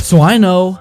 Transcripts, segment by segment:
So I know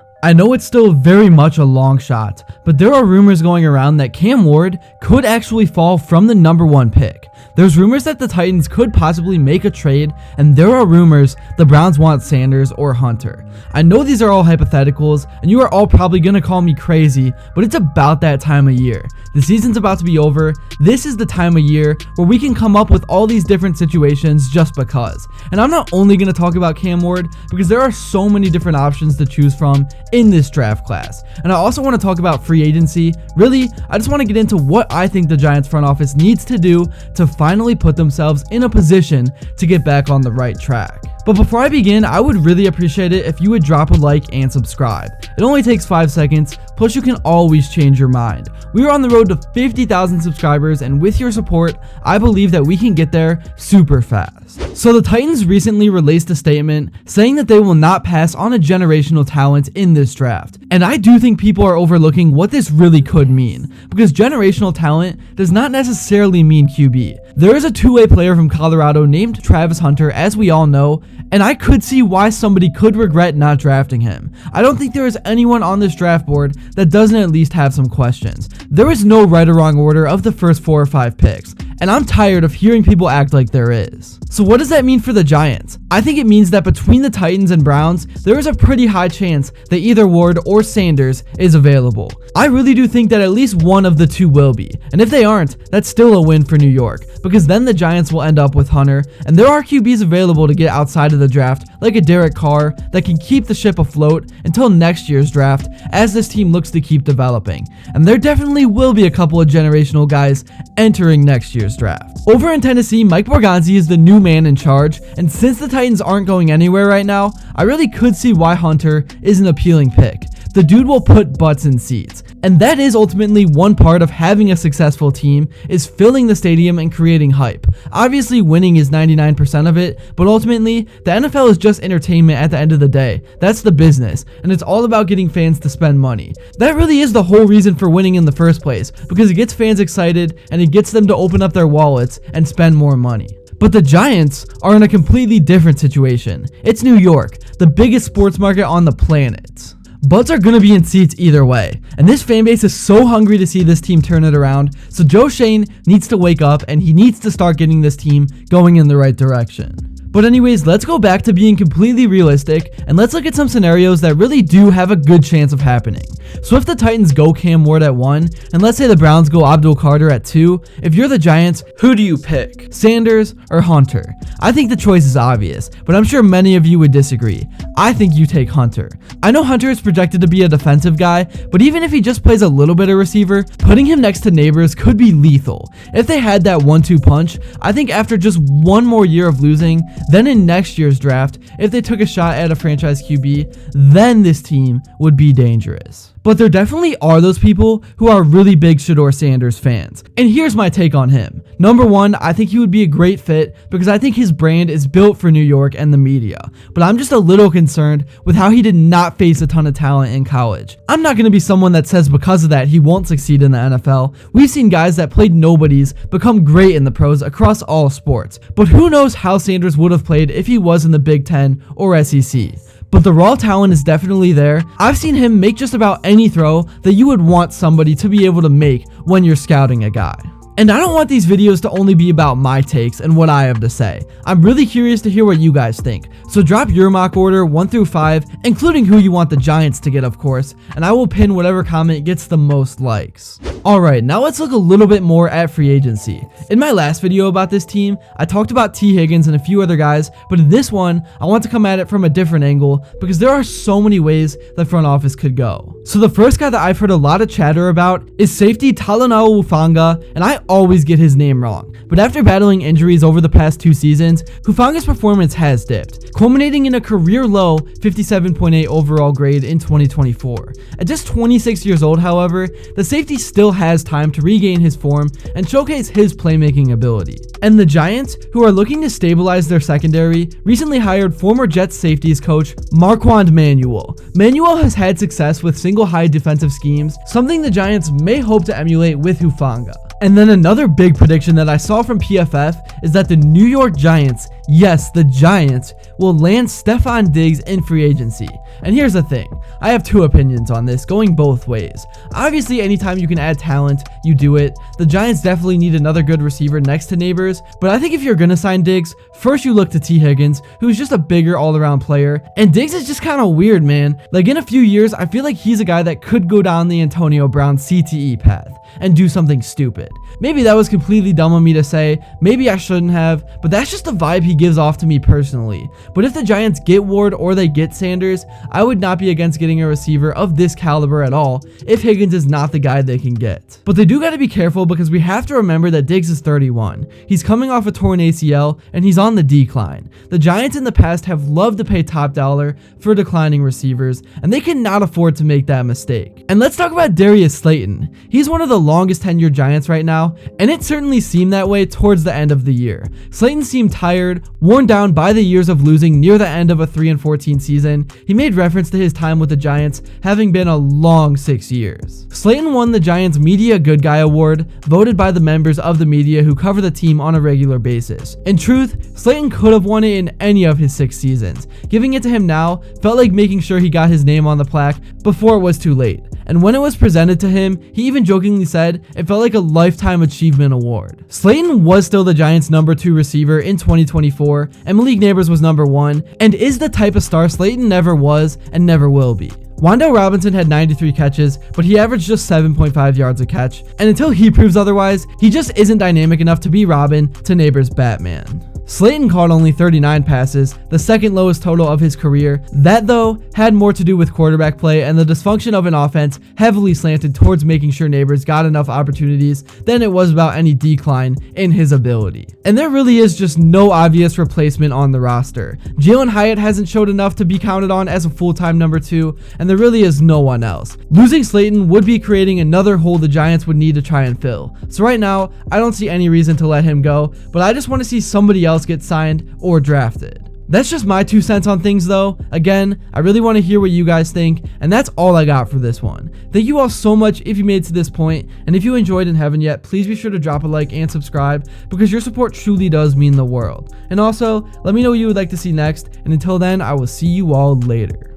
it's still very much a long shot, but there are rumors going around that Cam Ward could actually fall from the #1 pick. There's rumors that the Titans could possibly make a trade, and there are rumors the Browns want Sanders or Hunter. I know these are all hypotheticals, and you are all probably gonna call me crazy, but it's about that time of year. The season's about to be over. This is the time of year where we can come up with all these different situations just because. And I'm not only gonna talk about Cam Ward, because there are so many different options to choose from in this draft class. And I also want to talk about free agency. Really, I just want to get into what I think the Giants front office needs to do to finally put themselves in a position to get back on the right track. But before I begin, I would really appreciate it if you would drop a like and subscribe. It only takes 5 seconds, plus you can always change your mind. We are on the road to 50,000 subscribers, and with your support, I believe that we can get there super fast. So the Titans recently released a statement saying that they will not pass on a generational talent in this draft. And I do think people are overlooking what this really could mean, because generational talent does not necessarily mean QB. There is a two-way player from Colorado named Travis Hunter, as we all know, and I could see why somebody could regret not drafting him. I don't think there is anyone on this draft board that doesn't at least have some questions. There is no right or wrong order of the first 4 or 5 picks, and I'm tired of hearing people act like there is. So what does that mean for the Giants? I think it means that between the Titans and Browns, there is a pretty high chance that either Ward or Sanders is available. I really do think that at least one of the two will be, and if they aren't, that's still a win for New York, because then the Giants will end up with Hunter, and there are QBs available to get outside of the draft, like a Derek Carr, that can keep the ship afloat until next year's draft, as this team looks to keep developing. And there definitely will be a couple of generational guys entering next year's draft. Over in Tennessee, Mike Borgonzi is the new man in charge, and since the Titans aren't going anywhere right now, I really could see why Hunter is an appealing pick. The dude will put butts in seats. And that is ultimately one part of having a successful team, is filling the stadium and creating hype. Obviously winning is 99% of it, but ultimately the NFL is just entertainment at the end of the day. That's the business, and it's all about getting fans to spend money. That really is the whole reason for winning in the first place, because it gets fans excited and it gets them to open up their wallets and spend more money. But the Giants are in a completely different situation. It's New York, the biggest sports market on the planet. Butts are going to be in seats either way, and this fan base is so hungry to see this team turn it around, so Joe Schoen needs to wake up and he needs to start getting this team going in the right direction. But anyways, let's go back to being completely realistic, and let's look at some scenarios that really do have a good chance of happening. So if the Titans go Cam Ward at 1, and let's say the Browns go Abdul Carter at 2, if you're the Giants, who do you pick? Sanders or Hunter? I think the choice is obvious, but I'm sure many of you would disagree. I think you take Hunter. I know Hunter is projected to be a defensive guy, but even if he just plays a little bit of receiver, putting him next to Neighbors could be lethal. If they had that 1-2 punch, I think after just one more year of losing, then in next year's draft, if they took a shot at a franchise QB, then this team would be dangerous. But there definitely are those people who are really big Shedeur Sanders fans. And here's my take on him. Number one, I think he would be a great fit because I think his brand is built for New York and the media. But I'm just a little concerned with how he did not face a ton of talent in college. I'm not going to be someone that says because of that he won't succeed in the NFL. We've seen guys that played nobodies become great in the pros across all sports. But who knows how Sanders would have played if he was in the Big Ten or SEC. But the raw talent is definitely there. I've seen him make just about any throw that you would want somebody to be able to make when you're scouting a guy. And I don't want these videos to only be about my takes and what I have to say. I'm really curious to hear what you guys think. So drop your mock order 1 through 5, including who you want the Giants to get, of course, and I will pin whatever comment gets the most likes. Alright, now let's look a little bit more at free agency. In my last video about this team, I talked about T. Higgins and a few other guys, but in this one, I want to come at it from a different angle because there are so many ways the front office could go. So the first guy that I've heard a lot of chatter about is safety Talanoa Hufanga, and I always get his name wrong. But after battling injuries over the past 2 seasons, Hufanga's performance has dipped, culminating in a career low 57.8 overall grade in 2024. At just 26 years old, however, the safety still has time to regain his form and showcase his playmaking ability. And the Giants, who are looking to stabilize their secondary, recently hired former Jets safeties coach Marquand Manuel. Manuel has had success with single high defensive schemes, something the Giants may hope to emulate with Hufanga. And then another big prediction that I saw from PFF is that the New York Giants, yes, the Giants, will land Stefon Diggs in free agency. And here's the thing, I have two opinions on this, going both ways. Obviously, anytime you can add talent, you do it. The Giants definitely need another good receiver next to Neighbors, but I think if you're gonna sign Diggs, first you look to T. Higgins, who's just a bigger all-around player, and Diggs is just kind of weird, man. Like, in a few years, I feel like he's a guy that could go down the Antonio Brown CTE path and do something stupid. Maybe that was completely dumb of me to say, maybe I shouldn't have, but that's just the vibe he gives off to me personally. But if the Giants get Ward or they get Sanders, I would not be against getting a receiver of this caliber at all if Higgins is not the guy they can get. But they do got to be careful because we have to remember that Diggs is 31. He's coming off a torn ACL and he's on the decline. The Giants in the past have loved to pay top dollar for declining receivers, and they cannot afford to make that mistake. And let's talk about Darius Slayton. He's one of the longest tenured Giants right now, and it certainly seemed that way towards the end of the year. Slayton seemed tired, worn down by the years of losing near the end of a 3-14 season. He made reference to his time with the Giants having been a long 6 years. Slayton won the Giants Media Good Guy Award, voted by the members of the media who cover the team on a regular basis. In truth, Slayton could have won it in any of his 6 seasons. Giving it to him now felt like making sure he got his name on the plaque before it was too late. And when it was presented to him, he even jokingly said it felt like a lifetime achievement award. Slayton was still the Giants' number 2 receiver in 2024, and Malik Neighbors was number 1, and is the type of star Slayton never was and never will be. Wan'Dale Robinson had 93 catches, but he averaged just 7.5 yards a catch, and until he proves otherwise, he just isn't dynamic enough to be Robin to Neighbors' Batman. Slayton caught only 39 passes, the second lowest total of his career. That, though, had more to do with quarterback play and the dysfunction of an offense heavily slanted towards making sure Neighbors got enough opportunities than it was about any decline in his ability. And there really is just no obvious replacement on the roster. Jalen Hyatt hasn't showed enough to be counted on as a full-time number 2, and there really is no one else. Losing Slayton would be creating another hole the Giants would need to try and fill. So right now, I don't see any reason to let him go, but I just want to see somebody else get signed or drafted. That's just my 2 cents on things though. Again, I really want to hear what you guys think, and that's all I got for this one. Thank you all so much if you made it to this point, and if you enjoyed and haven't yet, please be sure to drop a like and subscribe because your support truly does mean the world. And also, let me know what you would like to see next, and until then, I will see you all later.